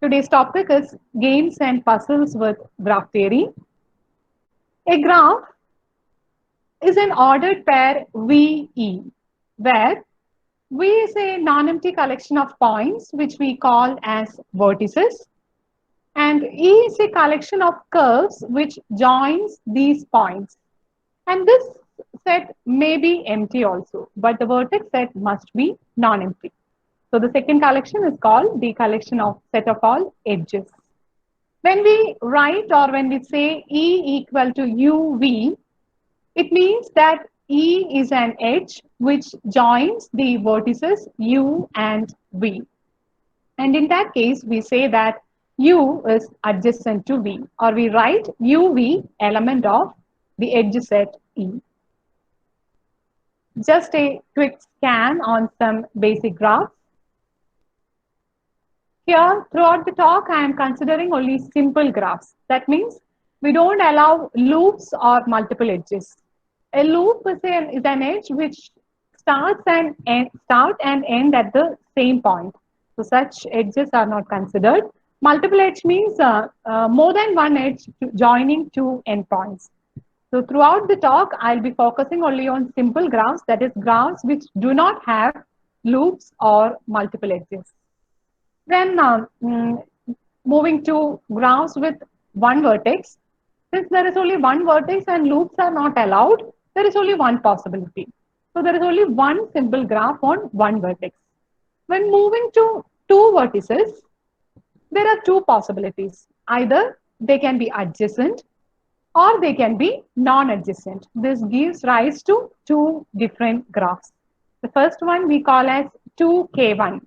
Today's topic is games and puzzles with graph theory. A graph is an ordered pair VE, where V is a non-empty collection of points which we call as vertices, and E is a collection of curves which joins these points. And this set may be empty also, but the vertex set must be non-empty. So the second collection is called the collection of set of all edges. When we write or when we say E equal to UV, it means that E is an edge which joins the vertices U and V. And in that case, we say that U is adjacent to V, or we write UV element of the edge set E. Just a quick scan on some basic graphs. Here, throughout the talk, I am considering only simple graphs. That means we don't allow loops or multiple edges. A loop is an edge which start and end at the same point. So such edges are not considered. Multiple edge means more than one edge joining two endpoints. So throughout the talk, I'll be focusing only on simple graphs, that is graphs which do not have loops or multiple edges. Then moving to graphs with one vertex, since there is only one vertex and loops are not allowed, there is only one possibility. So there is only one simple graph on one vertex. When moving to two vertices, there are two possibilities. Either they can be adjacent or they can be non-adjacent. This gives rise to two different graphs. The first one we call as 2K1.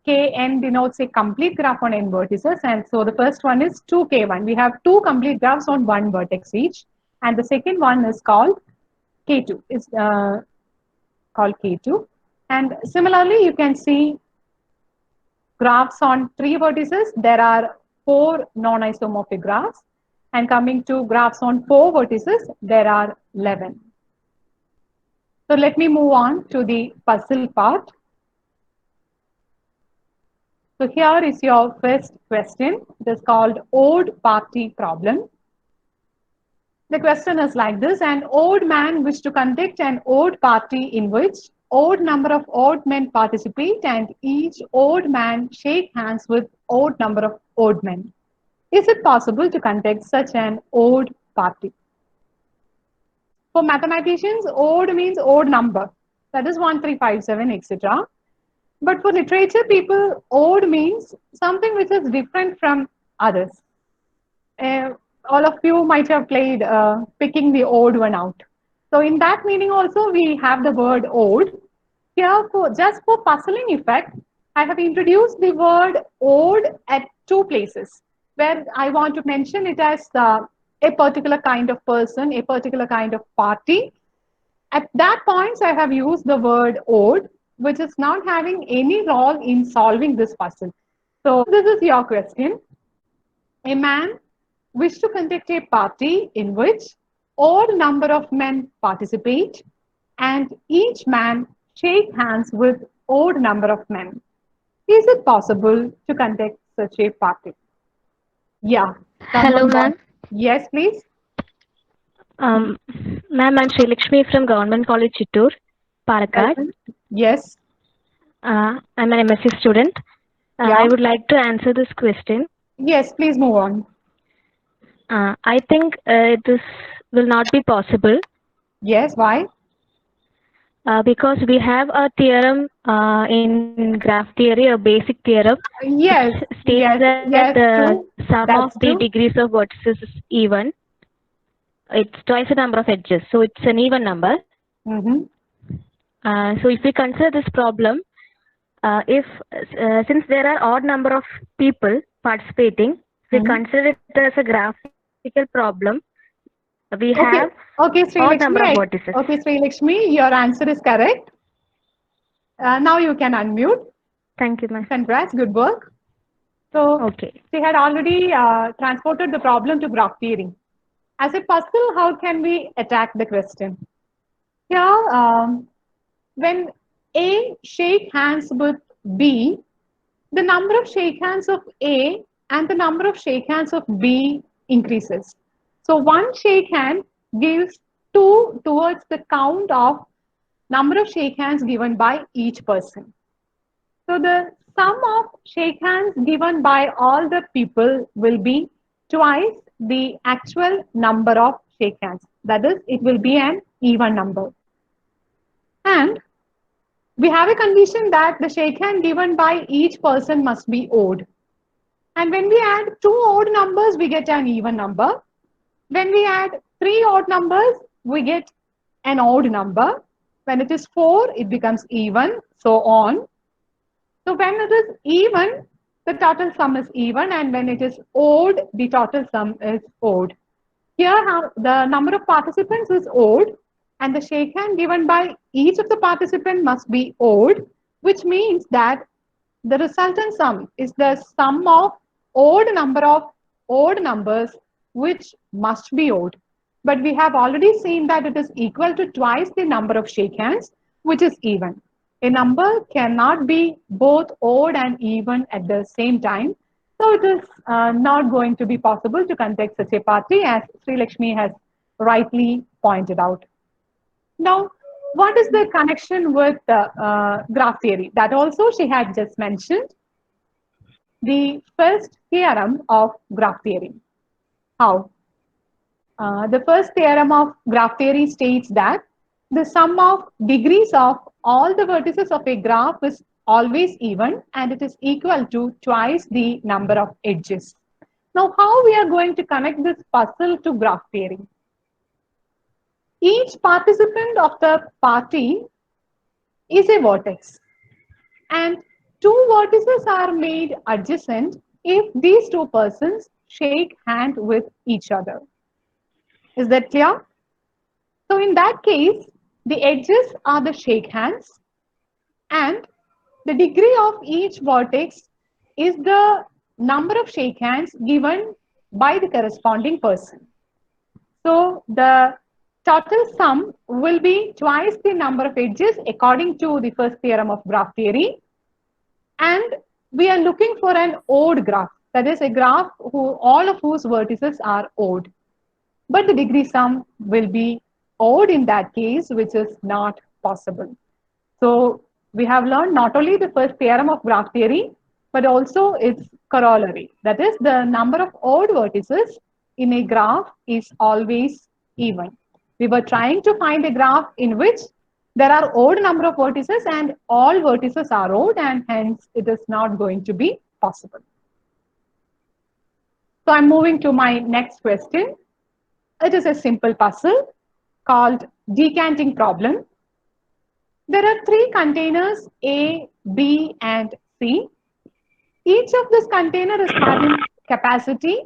Kn denotes a complete graph on n vertices, and so the first one is 2K1. We have two complete graphs on one vertex each, and the second one is called K2. Is called K2. And similarly, you can see graphs on three vertices. There are four non-isomorphic graphs, and coming to graphs on four vertices, there are 11. So let me move on to the puzzle part. So here is your first question. It is called odd party problem. The question is like this: an odd man wished to conduct an odd party in which odd number of odd men participate and each odd man shake hands with odd number of odd men. Is it possible to conduct such an odd party? For mathematicians, odd means odd number. That is 1, 3, 5, 7, etc. But for literature people, odd means something which is different from others. All of you might have played picking the odd one out. So in that meaning also we have the word odd. Here, just for puzzling effect, I have introduced the word odd at two places where I want to mention it as a particular kind of person, a particular kind of party. At that point, I have used the word odd, which is not having any role in solving this puzzle. So this is your question. A man wished to conduct a party in which odd number of men participate and each man shake hands with odd number of men. Is it possible to conduct such a party? Yeah. Hello, ma'am. Yes, please. Um, Ma'am, I'm Sri Lakshmi from Government College Chittoor, Palakkad. Yes. I'm an MSc student. Yeah. I would like to answer this question. Yes, please move on. I think this will not be possible. Yes, why? Because we have a theorem in graph theory, a basic theorem, Yes, which states that the sum of the degrees of vertices is even. It's twice the number of edges, so it's an even number. So if we consider this problem, since there are odd number of people participating, we consider it as a graphical problem. We have odd number of vertices. Okay, Sri Lakshmi, your answer is correct. Now you can unmute. Thank you, ma'am. Congrats, good work. So okay, she had already transported the problem to graph theory. As a puzzle, how can we attack the question? Here, when A shake hands with B, the number of shake hands of A and the number of shake hands of B increases. So one shake hand gives 2 towards the count of number of shake hands given by each person. So the sum of shake hands given by all the people will be twice the actual number of shake hands. That is, it will be an even number. And we have a condition that the shake hand given by each person must be odd. And when we add two odd numbers, we get an even number. When we add three odd numbers, we get an odd number. When it is 4, it becomes even, so on. So when it is even, the total sum is even, and when it is odd, the total sum is odd. Here, the number of participants is odd, and the shake hand given by each of the participants must be odd, which means that the resultant sum is the sum of odd number of odd numbers, which must be odd. But we have already seen that it is equal to twice the number of shake hands, which is even. A number cannot be both odd and even at the same time. So it is not going to be possible to conduct such a party, as Sri Lakshmi has rightly pointed out. Now, what is the connection with graph theory? That also she had just mentioned. The first theorem of graph theory. How? The first theorem of graph theory states that the sum of degrees of all the vertices of a graph is always even, and it is equal to twice the number of edges. Now, how we are going to connect this puzzle to graph theory? Each participant of the party is a vertex, and two vertices are made adjacent if these two persons shake hand with each other. Is that clear? So in that case, the edges are the shake hands, and the degree of each vertex is the number of shake hands given by the corresponding person. So the total sum will be twice the number of edges according to the first theorem of graph theory. And we are looking for an odd graph, that is a graph all of whose vertices are odd. But the degree sum will be odd in that case, which is not possible. So we have learned not only the first theorem of graph theory, but also its corollary. That is, the number of odd vertices in a graph is always even. We were trying to find a graph in which there are odd number of vertices and all vertices are odd, and hence it is not going to be possible. So I'm moving to my next question. It is a simple puzzle called decanting problem. There are three containers, A, B, and C. Each of this container is having capacity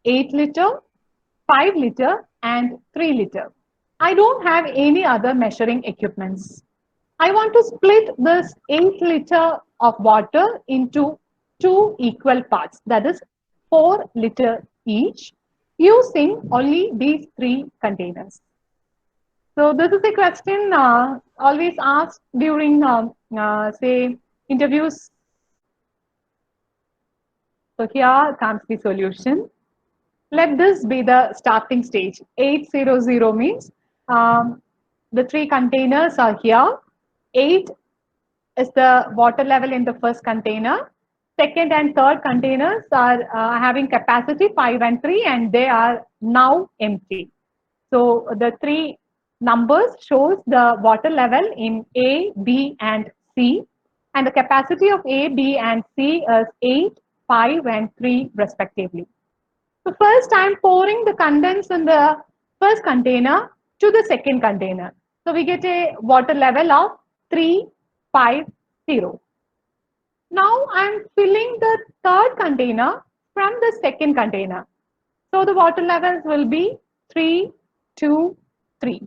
8 liter, 5 liter, and 3 liter. I don't have any other measuring equipments. I want to split this 8 liter of water into two equal parts, that is 4 liter each, using only these three containers. So this is a question always asked during, say, interviews. So here comes the solution. Let this be the starting stage. 800 means the three containers are here. 8 is the water level in the first container. Second and third containers are having capacity 5 and 3, and they are now empty. So the three numbers shows the water level in A, B, and C, and the capacity of A, B, and C is 8, 5, and 3 respectively. So first I am pouring the condensed in the first container to the second container. So we get a water level of 350. Now I am filling the third container from the second container. So the water levels will be 3, 2, 3.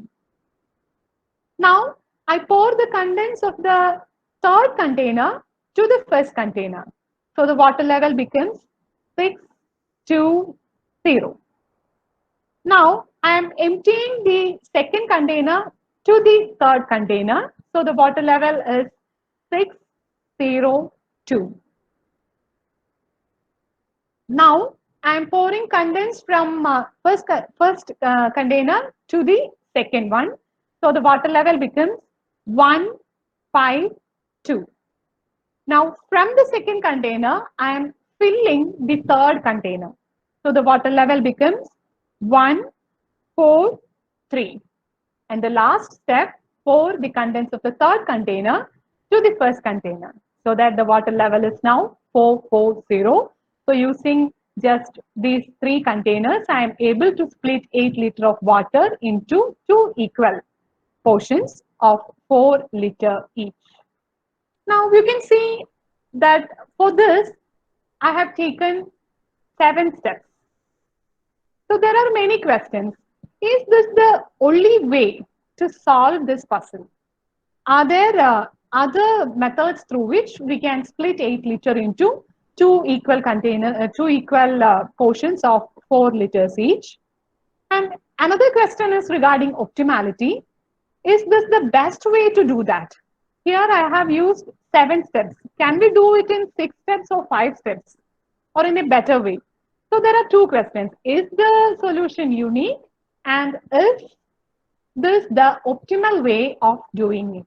Now I pour the contents of the third container to the first container. So the water level becomes 6, 2, 0. Now I am emptying the second container to the third container. So the water level is 6, 0, 2. Now I am pouring condensed from first container to the second one. So the water level becomes 152. Now from the second container, I am filling the third container. So the water level becomes 143. And the last step, pour the contents of the third container to the first container, so that the water level is now 440. So using just these three containers, I am able to split 8 liters of water into two equal portions of 4 liters each. Now you can see that for this, I have taken 7 steps. So there are many questions. Is this the only way to solve this puzzle? Are there other methods through which we can split 8 liter into two equal portions of 4 liters each? And another question is regarding optimality. Is this the best way to do that? Here I have used 7 steps. Can we do it in 6 steps or 5 steps, or in a better way? So there are two questions. Is the solution unique, and is this the optimal way of doing it?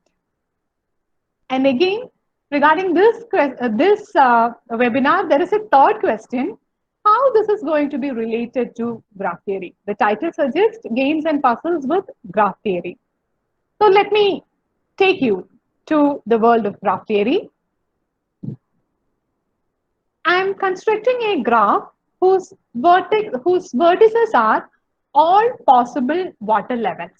And again, regarding this webinar, there is a third question: how this is going to be related to graph theory? The title suggests games and puzzles with graph theory. So let me take you to the world of graph theory. I am constructing a graph whose vertices are all possible water levels.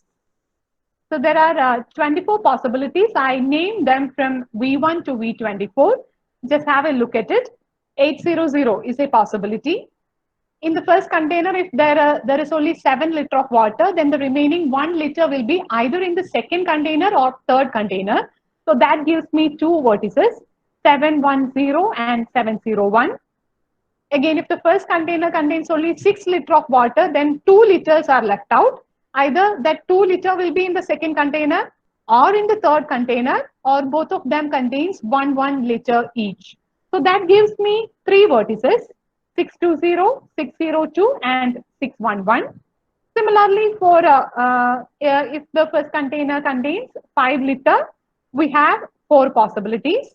So there are 24 possibilities. I named them from V1 to V24. Just have a look at it. 800 is a possibility. In the first container, if there is only 7 liters of water, then the remaining 1 liter will be either in the second container or third container. So that gives me two vertices, 710 and 701. Again, if the first container contains only 6 liters of water, then 2 liters are left out. Either that 2 liter will be in the second container or in the third container, or both of them contains 1 liter each. So that gives me three vertices, 620, 602 and 611. Similarly, for if the first container contains 5 liter, we have four possibilities.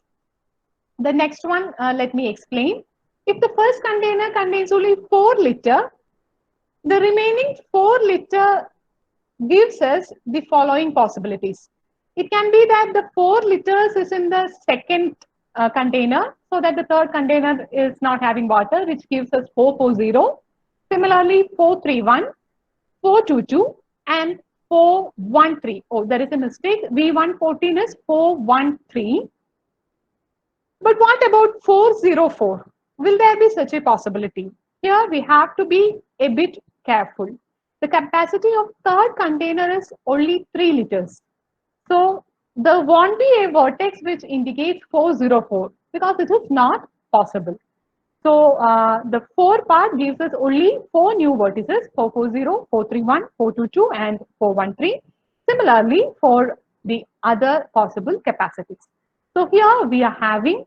The next one, let me explain. If the first container contains only 4 liter, the remaining 4 liter gives us the following possibilities. It can be that the 4 liters is in the second container, so that the third container is not having water, which gives us 440. Similarly, 431, 422 and 413. Oh, there is a mistake. V114 is 413. But what about 404? Will there be such a possibility? Here we have to be a bit careful. The capacity of third container is only 3 liters. So there won't be a vertex which indicates 404 because it is not possible. So the 4 part gives us only 4 new vertices, 440, 431, 422 and 413. Similarly for the other possible capacities. So here we are having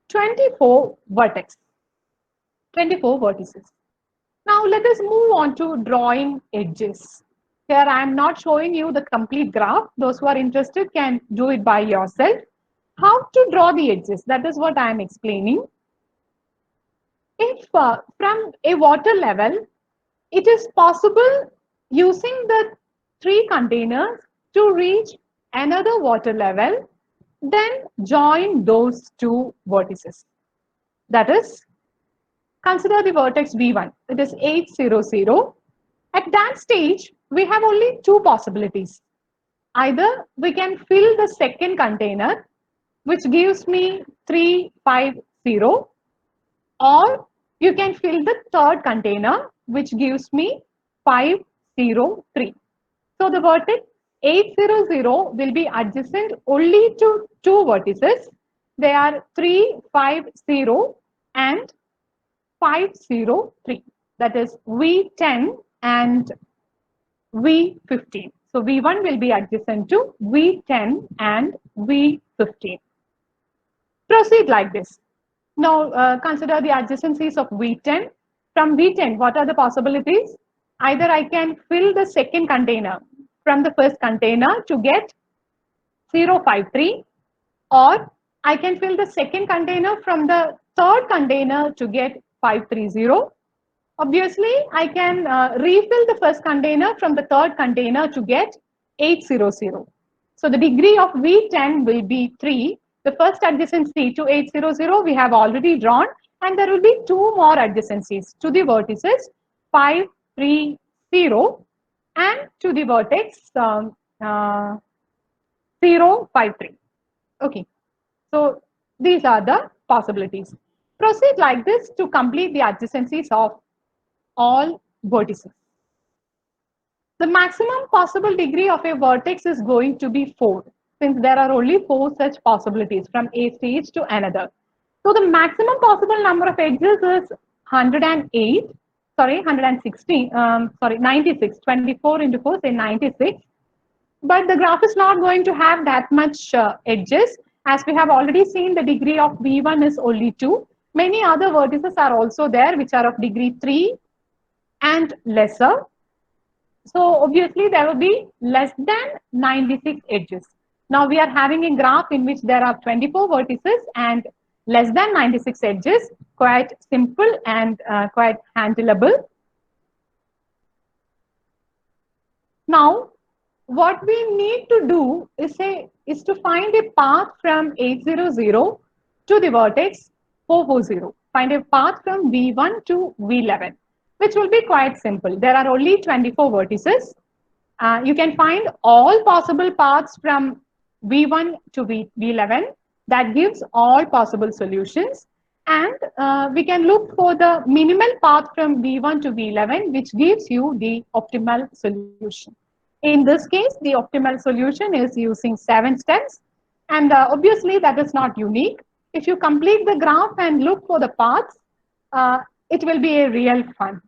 24 vertices. Now let us move on to drawing edges. Here I am not showing you the complete graph. Those who are interested can do it by yourself. How to draw the edges? That is what I am explaining. If from a water level, it is possible using the three containers to reach another water level, then join those two vertices. That is, consider the vertex V1. It is 800. At that stage, we have only two possibilities. Either we can fill the second container, which gives me 350, or you can fill the third container, which gives me 503. So the vertex 800 will be adjacent only to two vertices. They are 350 and 503. That is V10 and V15. So V1 will be adjacent to V10 and V15. Proceed like this. Now consider the adjacencies of V10. From V10, what are the possibilities? Either I can fill the second container from the first container to get 053, or I can fill the second container from the third container to get 530. Obviously, I can refill the first container from the third container to get 800. So the degree of V10 will be 3. The first adjacency to 800 we have already drawn, and there will be 2 more adjacencies to the vertices 5, 3, 0 and to the vertex 0, 5, 3. Okay, so these are the possibilities. Proceed like this to complete the adjacencies of all vertices. The maximum possible degree of a vertex is going to be 4, since there are only 4 such possibilities from a stage to another. So the maximum possible number of edges is 108, sorry, 116, 96, 24 into 4, say 96. But the graph is not going to have that much edges. As we have already seen, the degree of V1 is only 2. Many other vertices are also there, which are of degree 3 and lesser. So obviously there will be less than 96 edges. Now we are having a graph in which there are 24 vertices and less than 96 edges, quite simple and quite handleable. Now what we need to do is to find a path from 800 to the vertex 440. Find a path from V1 to V11, which will be quite simple. There are only 24 vertices. You can find all possible paths from V1 to V11. That gives all possible solutions. And we can look for the minimal path from V1 to V11, which gives you the optimal solution. In this case, the optimal solution is using 7 steps. And obviously, that is not unique. If you complete the graph and look for the paths, it will be a real fun.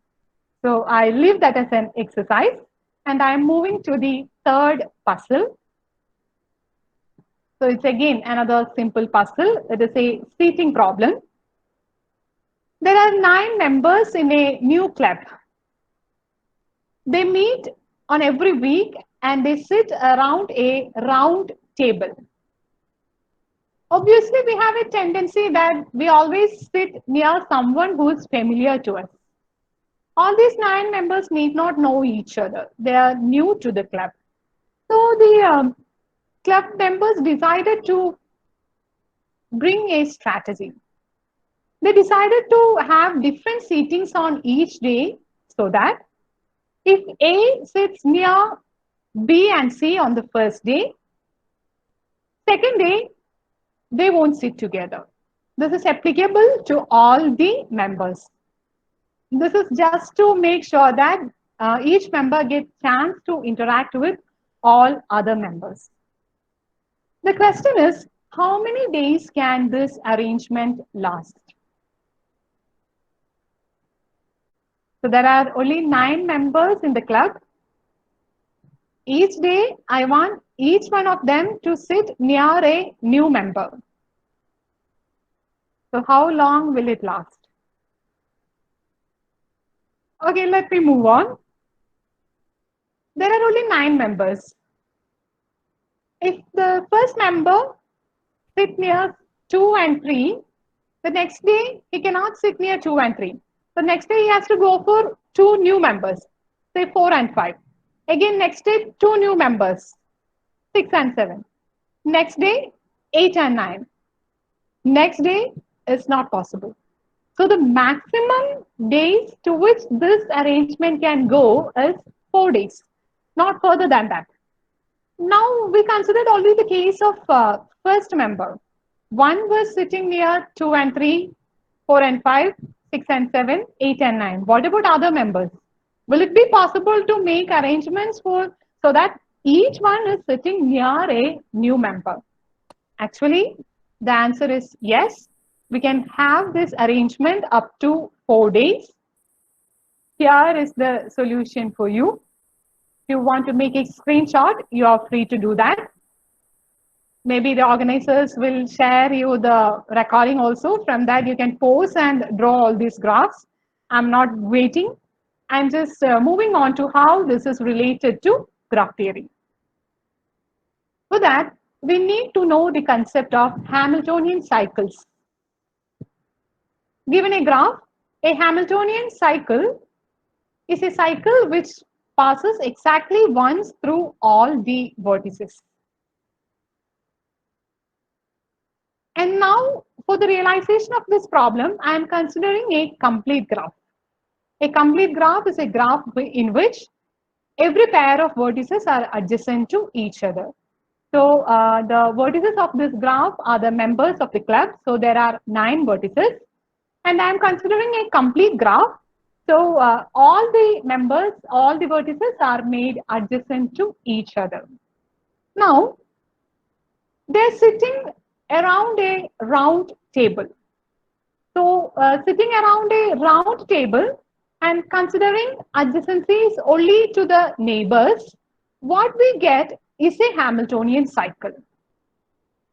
So I leave that as an exercise. And I am moving to the third puzzle. So it's again another simple puzzle. It is a seating problem. There are 9 members in a new club. They meet on every week and they sit around a round table. Obviously, we have a tendency that we always sit near someone who is familiar to us. All these 9 members need not know each other. They are new to the club. So the club members decided to bring a strategy. They decided to have different seatings on each day so that if A sits near B and C on the first day, second day, they won't sit together. This is applicable to all the members. This is just to make sure that each member gets a chance to interact with all other members. The question is, how many days can this arrangement last? So there are only 9 members in the club. Each day, I want each one of them to sit near a new member. So how long will it last? Okay, let me move on. There are only 9 members. If the first member sits near 2 and 3, the next day he cannot sit near 2 and 3. The next day he has to go for 2 new members, say 4 and 5. Again, next day 2 new members, 6 and 7. Next day 8 and 9. Next day is not possible. So the maximum days to which this arrangement can go is 4 days, not further than that. Now we considered only the case of first member. 1 was sitting near 2 and 3, 4 and 5, 6 and 7, 8 and 9. What about other members? Will it be possible to make arrangements so that each one is sitting near a new member? Actually, the answer is yes. We can have this arrangement up to 4 days. Here is the solution for you. If you want to make a screenshot, you are free to do that. Maybe the organizers will share you the recording also. From that, you can pause and draw all these graphs. I'm not waiting. I'm just moving on to how this is related to graph theory. For that, we need to know the concept of Hamiltonian cycles. Given a graph, a Hamiltonian cycle is a cycle which passes exactly once through all the vertices. And now, for the realization of this problem, I am considering a complete graph. A complete graph is a graph in which every pair of vertices are adjacent to each other. So, the vertices of this graph are the members of the club. So, there are 9 vertices. And I am considering a complete graph. So, all the members, all the vertices are made adjacent to each other. Now, they're sitting around a round table. So, sitting around a round table and considering adjacencies only to the neighbors, what we get is a Hamiltonian cycle.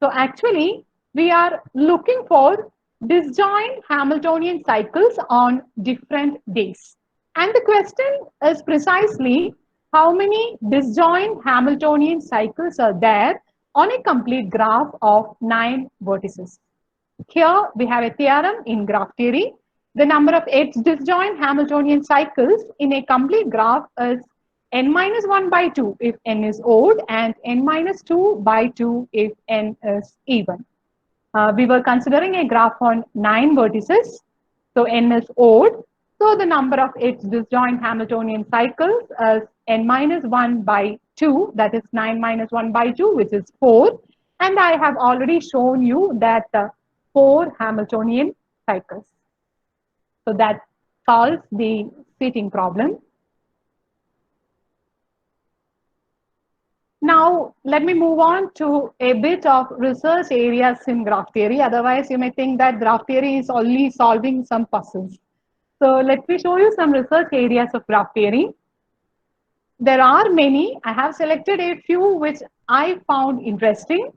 So, actually, we are looking for disjoint Hamiltonian cycles on different days. And the question is precisely how many disjoint Hamiltonian cycles are there on a complete graph of 9 vertices. Here we have a theorem in graph theory. The number of edge disjoint Hamiltonian cycles in a complete graph is n minus 1 by 2 if n is odd and n minus 2 by 2 if n is even. We were considering a graph on 9 vertices, so n is odd. So the number of edge disjoint Hamiltonian cycles is n minus 1 by 2, that is 9 minus 1 by 2, which is 4. And I have already shown you that 4 Hamiltonian cycles. So that solves the seating problem. Now, let me move on to a bit of research areas in graph theory. Otherwise, you may think that graph theory is only solving some puzzles. So, let me show you some research areas of graph theory. There are many. I have selected a few which I found interesting.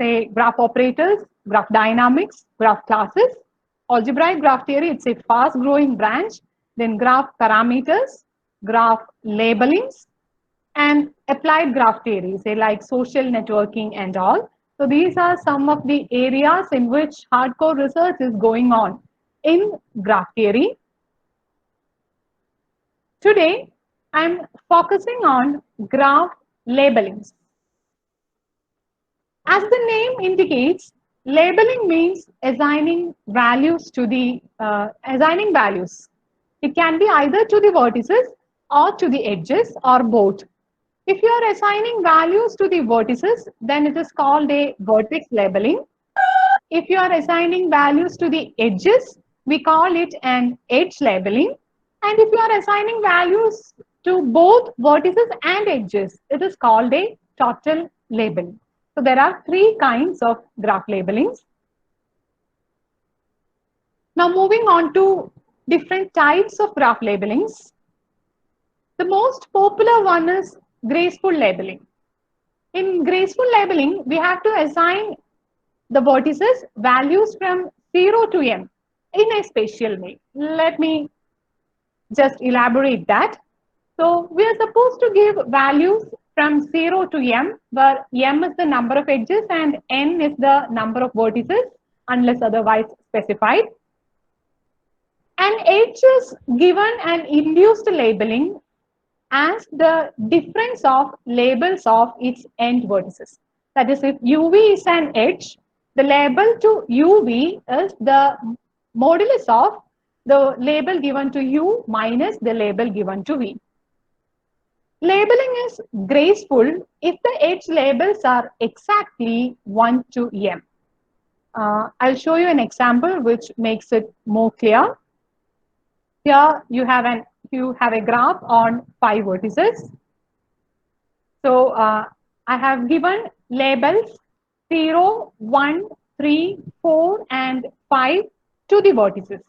Say graph operators, graph dynamics, graph classes. Algebraic graph theory, it's a fast growing branch. Then graph parameters, graph labelings, and applied graph theory, say like social networking and all. So these are some of the areas in which hardcore research is going on in graph theory. Today, I'm focusing on graph labelings. As the name indicates, labeling means assigning values to the assigning values. It can be either to the vertices or to the edges or both. If you are assigning values to the vertices, then it is called a vertex labeling. If you are assigning values to the edges, we call it an edge labeling. And if you are assigning values to both vertices and edges, it is called a total labeling. So there are 3 kinds of graph labelings. Now moving on to different types of graph labelings. The most popular one is graceful labeling. In graceful labeling, we have to assign the vertices values from 0 to m in a spatial way. Let me just elaborate that. So we are supposed to give values from 0 to m, where m is the number of edges and n is the number of vertices unless otherwise specified. An edge is given an induced labeling as the difference of labels of its end vertices. That is, if UV is an edge, the label to UV is the modulus of the label given to U minus the label given to V. Labeling is graceful if the edge labels are exactly 1 to m. I'll show you an example which makes it more clear. Here you have a graph on 5 vertices. So I have given labels 0, 1, 3, 4 and 5 to the vertices.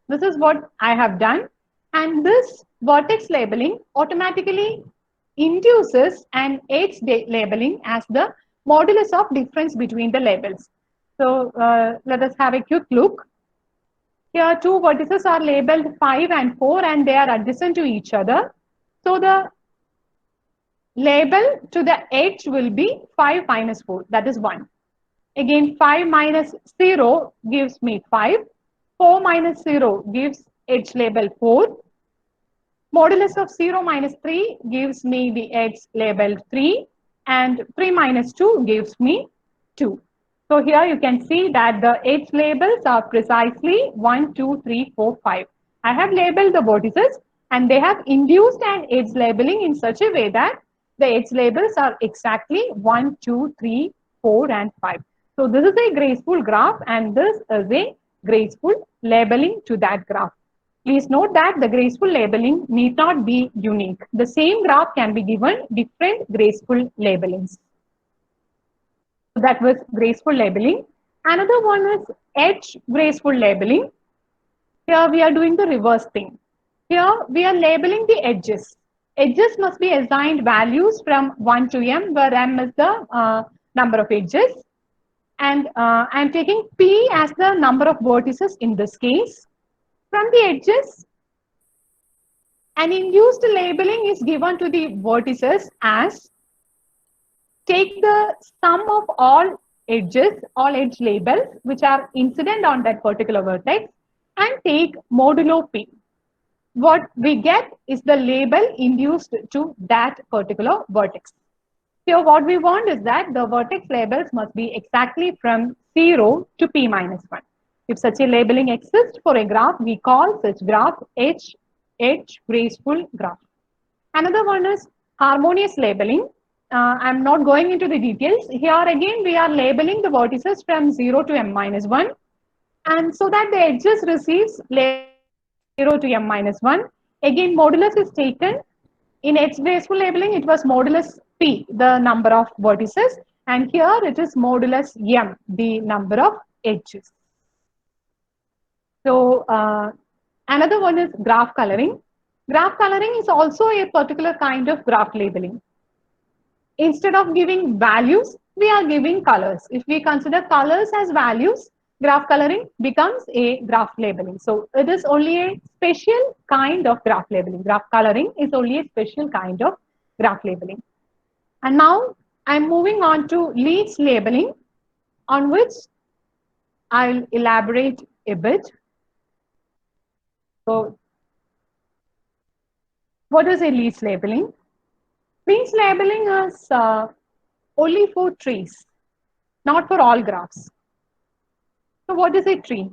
This is what I have done, and this vertex labeling automatically induces an edge labeling as the modulus of difference between the labels. So let us have a quick look. Here two vertices are labeled 5 and 4 and they are adjacent to each other. So the label to the edge will be 5 minus 4, that is 1. Again 5 minus 0 gives me 5. 4 minus 0 gives edge label 4. Modulus of 0 minus 3 gives me the edge labeled 3 and 3 minus 2 gives me 2. So here you can see that the edge labels are precisely 1, 2, 3, 4, 5. I have labeled the vertices and they have induced an edge labeling in such a way that the edge labels are exactly 1, 2, 3, 4 and 5. So this is a graceful graph and this is a graceful labeling to that graph. Please note that the graceful labeling need not be unique. The same graph can be given different graceful labelings. That was graceful labeling. Another one is edge graceful labeling. Here we are doing the reverse thing. Here we are labeling the edges. Edges must be assigned values from 1 to m, where m is the number of edges. And I am taking p as the number of vertices in this case. From the edges, an induced labeling is given to the vertices as take the sum of all edges, all edge labels which are incident on that particular vertex and take modulo p. What we get is the label induced to that particular vertex. Here what we want is that the vertex labels must be exactly from 0 to p minus 1. If such a labeling exists for a graph, we call such graph edge graceful graph. Another one is harmonious labeling. I'm not going into the details. Here again, we are labeling the vertices from 0 to m minus 1. And so that the edges receives label 0 to m minus 1. Again, modulus is taken. In edge graceful labeling, it was modulus p, the number of vertices. And here it is modulus m, the number of edges. So another one is graph coloring. Graph coloring is also a particular kind of graph labeling. Instead of giving values, we are giving colors. If we consider colors as values, graph coloring becomes a graph labeling. So it is only a special kind of graph labeling. Graph coloring is only a special kind of graph labeling. And now I'm moving on to Leech labeling, on which I'll elaborate a bit. So what is a Leech labeling? Leech labeling is only for trees, not for all graphs. So what is a tree?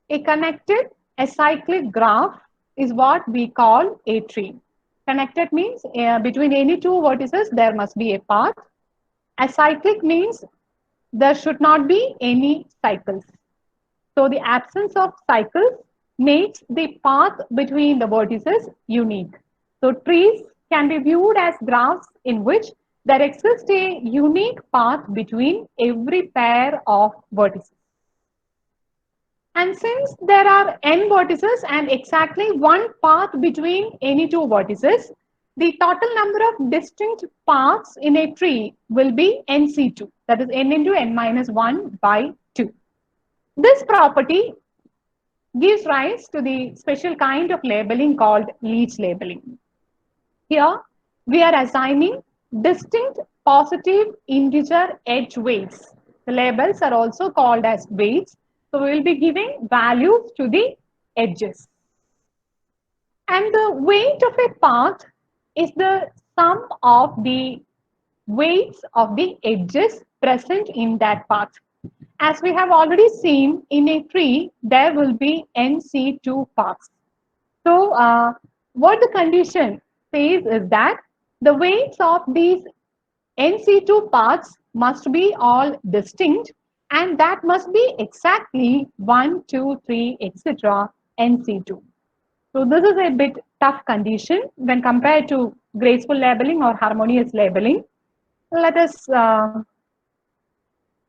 A connected acyclic graph is what we call a tree. Connected means between any two vertices there must be a path. Acyclic means there should not be any cycles. So the absence of cycles makes the path between the vertices unique. So trees can be viewed as graphs in which there exists a unique path between every pair of vertices. And since there are n vertices and exactly one path between any two vertices, the total number of distinct paths in a tree will be nc2, that is n into n minus 1 by 2. This property gives rise to the special kind of labeling called Leech labeling. Here, we are assigning distinct positive integer edge weights. The labels are also called as weights. So we will be giving values to the edges. And the weight of a path is the sum of the weights of the edges present in that path. As we have already seen, in a tree, there will be NC2 paths. So what the condition says is that the weights of these NC2 paths must be all distinct, and that must be exactly 1, 2, 3, etc. NC2. So this is a bit tough condition when compared to graceful labeling or harmonious labeling. Let us,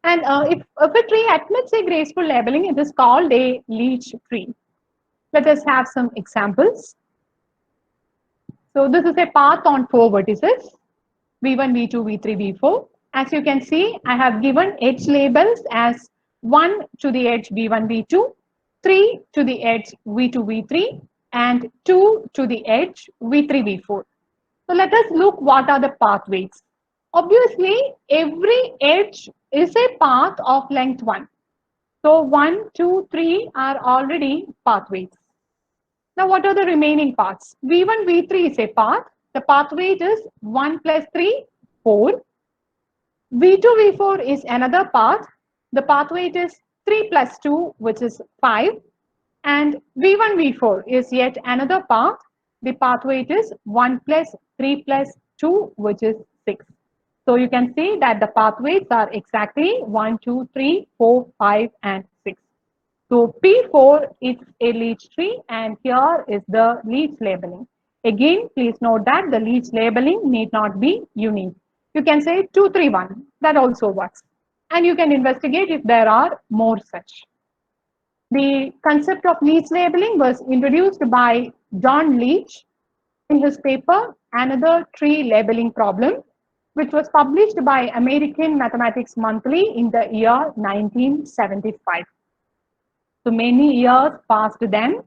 if a tree admits a graceful labeling, it is called a Leech tree. Let us have some examples. So this is a path on 4 vertices, V1, V2, V3, V4. As you can see, I have given edge labels as 1 to the edge V1, V2, 3 to the edge V2, V3, and 2 to the edge V3, V4. So let us look what are the path weights. Obviously, every edge is a path of length 1. So 1, 2, 3 are already path weights. Now what are the remaining paths? V1, V3 is a path. The path weight is 1 plus 3, 4. V2, V4 is another path. The path weight is 3 plus 2, which is 5. And V1, V4 is yet another path. The path weight is 1 plus 3 plus 2, which is 6. So you can see that the path weights are exactly 1, 2, 3, 4, 5, and 6. So P4 is a leech tree, and here is the leech labeling. Again, please note that the leech labeling need not be unique. You can say 231, that also works. And you can investigate if there are more such. The concept of leech labeling was introduced by John Leech in his paper, Another Tree Labeling Problem, which was published by American Mathematics Monthly in the year 1975. So many years passed then.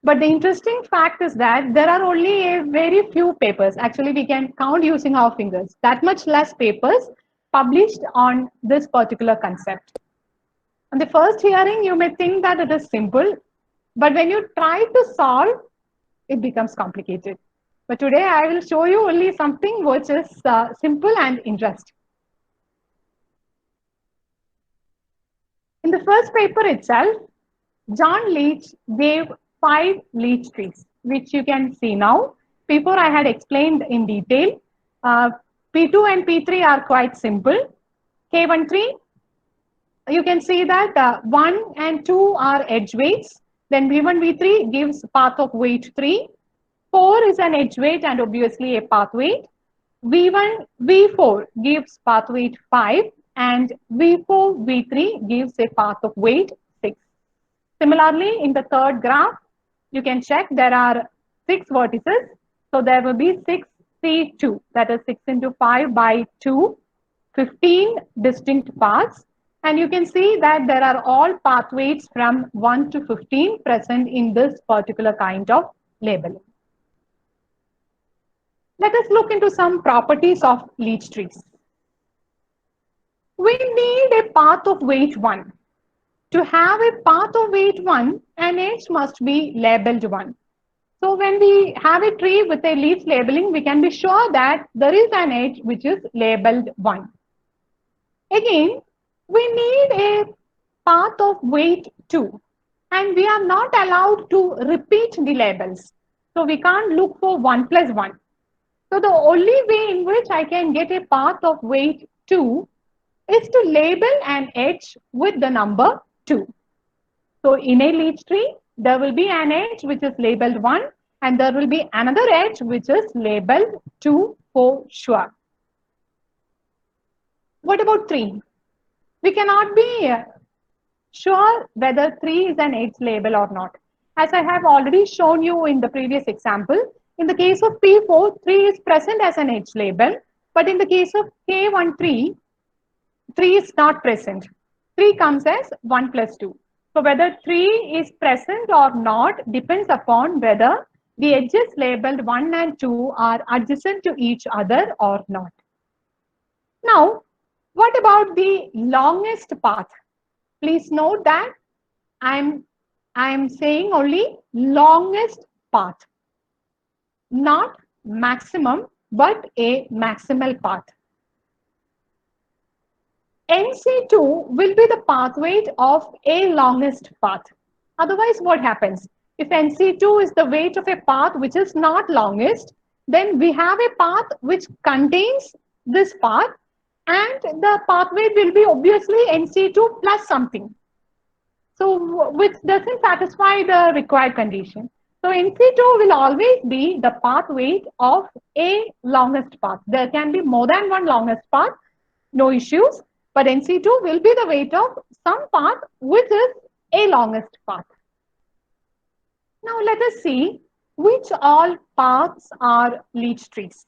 But the interesting fact is that there are only a very few papers. Actually, we can count using our fingers. That much less papers published on this particular concept. On the first hearing, you may think that it is simple. But when you try to solve, it becomes complicated. But today, I will show you only something which is simple and interesting. In the first paper itself, John Leech gave 5 leech trees, which you can see now. Before I had explained in detail. P2 and P3 are quite simple. K13, you can see that 1 and 2 are edge weights. Then V1, V3 gives path of weight 3. 4 is an edge weight and obviously a path weight. V1, V4 gives path weight 5 and V4, V3 gives a path of weight 6. Similarly, in the third graph, you can check there are 6 vertices. So there will be 6C2, that is 6 into 5 by 2, 15 distinct paths. And you can see that there are all path weights from 1 to 15 present in this particular kind of labeling. Let us look into some properties of leech trees. We need a path of weight 1. To have a path of weight 1, an edge must be labeled 1. So when we have a tree with a leaf labeling, we can be sure that there is an edge which is labeled 1. Again, we need a path of weight 2. And we are not allowed to repeat the labels. So we can't look for 1 plus 1. So the only way in which I can get a path of weight 2 is to label an edge with the number 2. So in a leech tree, there will be an edge which is labeled 1 and there will be another edge which is labeled 2 for sure. What about 3? We cannot be sure whether 3 is an edge label or not. As I have already shown you in the previous example, in the case of P4, 3 is present as an edge label, but in the case of K13, 3 is not present. 3 comes as 1 plus 2. So whether 3 is present or not depends upon whether the edges labeled 1 and 2 are adjacent to each other or not. Now, what about the longest path? Please note that I am saying only longest path, not maximum, but a maximal path. NC2 will be the path weight of a longest path. Otherwise, what happens? If NC2 is the weight of a path which is not longest, then we have a path which contains this path and the path weight will be obviously NC2 plus something. So, which doesn't satisfy the required condition. So, NC2 will always be the path weight of a longest path. There can be more than one longest path, no issues. But NC2 will be the weight of some path which is a longest path. Now let us see which all paths are leech trees.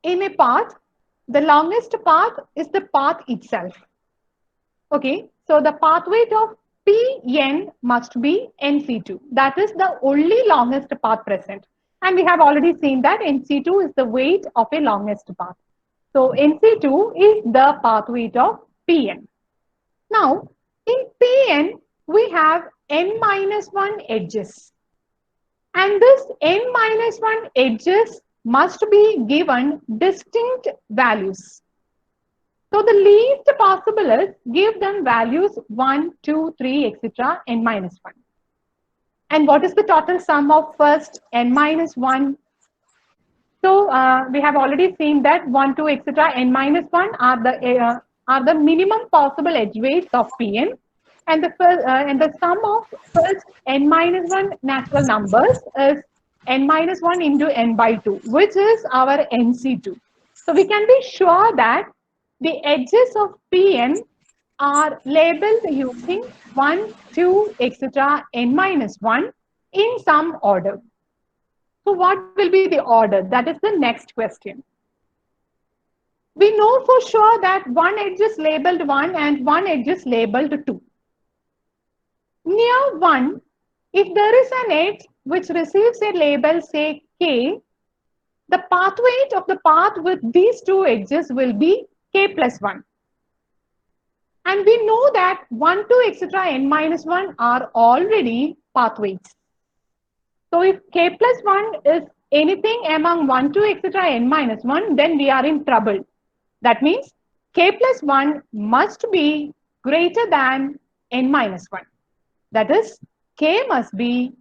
in a path, the longest path is the path itself. Okay, so the path weight of Pn must be NC2. That is the only longest path present. And we have already seen that NC2 is the weight of a longest path. So NC2 is the path weight of Pn. Now, in Pn, we have n minus 1 edges. And this n minus 1 edges must be given distinct values. So the least possible is give them values 1, 2, 3, etc. n minus 1. And what is the total sum of first n minus 1? So we have already seen that 1, 2, etc. n minus 1 are the minimum possible edge weights of Pn. And the sum of first n minus 1 natural numbers is n minus 1 into n by 2, which is our NC2. So we can be sure that the edges of Pn are labeled using 1, 2, etc. n minus 1 in some order. So what will be the order? That is the next question. We know for sure that one edge is labeled 1 and one edge is labeled 2. Near 1, if there is an edge which receives a label, say k, the path weight of the path with these two edges will be k plus 1. And we know that 1, 2, etc. n minus 1 are already path weights. So if k plus 1 is anything among 1, 2, etc. n minus 1, then we are in trouble. That means k plus 1 must be greater than n minus 1. That is, k must be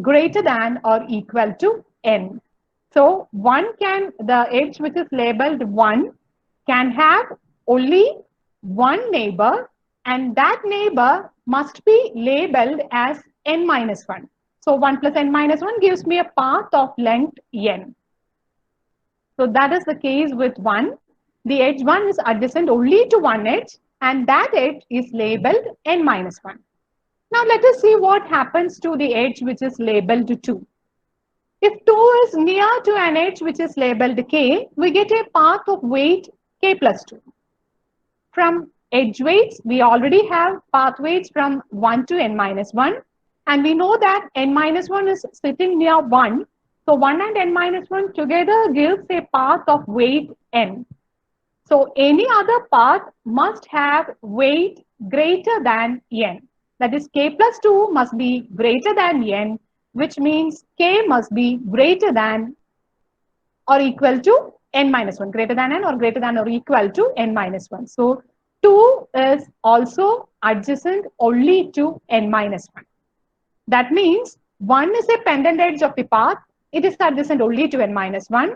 greater than or equal to n. So the edge which is labeled 1 can have only one neighbor, and that neighbor must be labeled as n minus 1. So 1 plus n minus 1 gives me a path of length n. So that is the case with 1. The edge 1 is adjacent only to one edge, and that edge is labeled n minus 1. Now let us see what happens to the edge which is labeled 2. If 2 is near to an edge which is labeled k, we get a path of weight k plus 2. From edge weights, we already have path weights from 1 to n minus 1. And we know that n minus 1 is sitting near 1. So 1 and n minus 1 together gives a path of weight n. So any other path must have weight greater than n. That is, k plus 2 must be greater than n, which means k must be greater than or equal to n minus 1, greater than n or greater than or equal to n minus 1. So 2 is also adjacent only to n minus 1. That means 1 is a pendant edge of the path. It is adjacent only to n minus 1.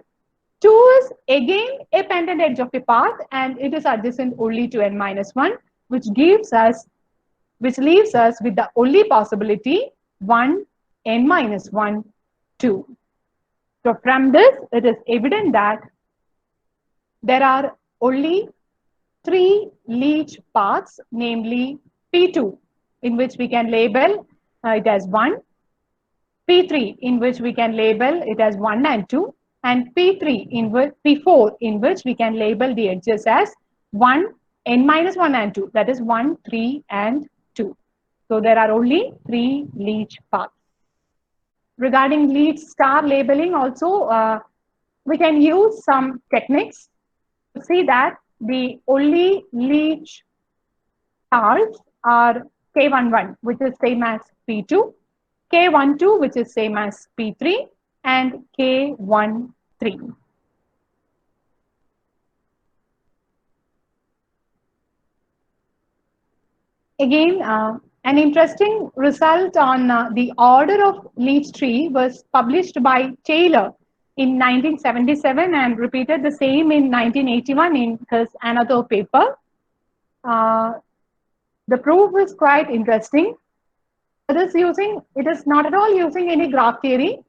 2 is again a pendant edge of the path, and it is adjacent only to n minus 1, which leaves us with the only possibility 1, n minus 1, 2. So from this, it is evident that there are only 3 leach paths, namely P2, in which we can label it as 1, P3, in which we can label it as 1 and 2, and P4, in which we can label the edges as 1, n minus 1 and 2, that is 1, 3, and 2. So there are only 3 leach paths. Regarding leach star labeling also, we can use some techniques to see that the only leach stars are K11, which is same as P2, K12, which is same as P3, and K13. Again, an interesting result on the order of leach tree was published by Taylor in 1977 and repeated the same in 1981 in his another paper. The proof is quite interesting. It is not at all using any graph theory,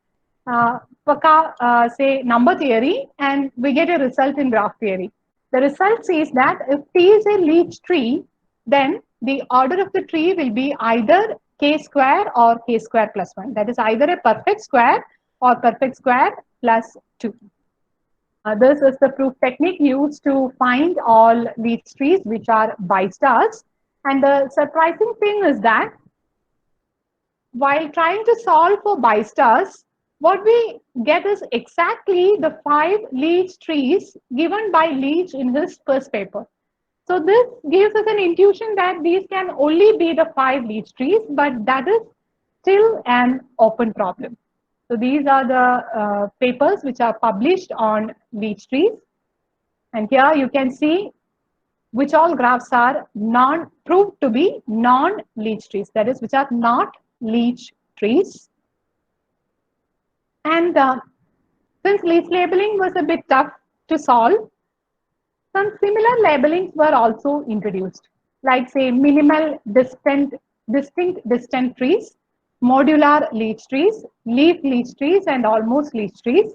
say number theory, and we get a result in graph theory. The result says that if T is a leach tree, then the order of the tree will be either k square or k square plus 1. That is either a perfect square or perfect square plus 2. This is the proof technique used to find all leech trees which are bistars. And the surprising thing is that while trying to solve for bistars, what we get is exactly the 5 leech trees given by Leach in his first paper. So this gives us an intuition that these can only be the 5 leech trees, but that is still an open problem. So these are the papers which are published on leech trees. And here you can see which all graphs are proved to be non-leech trees, that is, which are not leech trees. And since leech labeling was a bit tough to solve, some similar labelings were also introduced, like say minimal distinct trees, modular leech trees, leaf leech trees, and almost leech trees.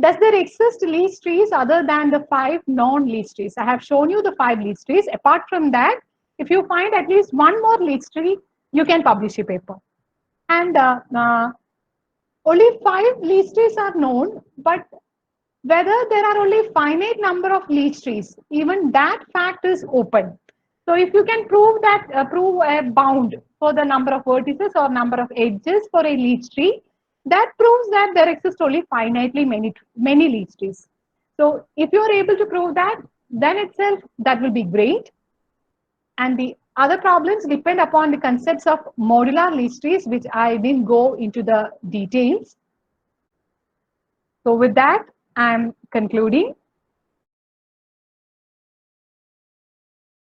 Does there exist leech trees other than the 5 non-leech trees? I have shown you the 5 leech trees. Apart from that, if you find at least one more leech tree, you can publish a paper. And only 5 leech trees are known, but whether there are only finite number of leech trees, even that fact is open. So if you can prove that, prove a bound for the number of vertices or number of edges for a leech tree, that proves that there exist only finitely many leech trees. So if you are able to prove that, then itself that will be great. And the other problems depend upon the concepts of modular leech trees, which I didn't go into the details. So with that, I'm concluding.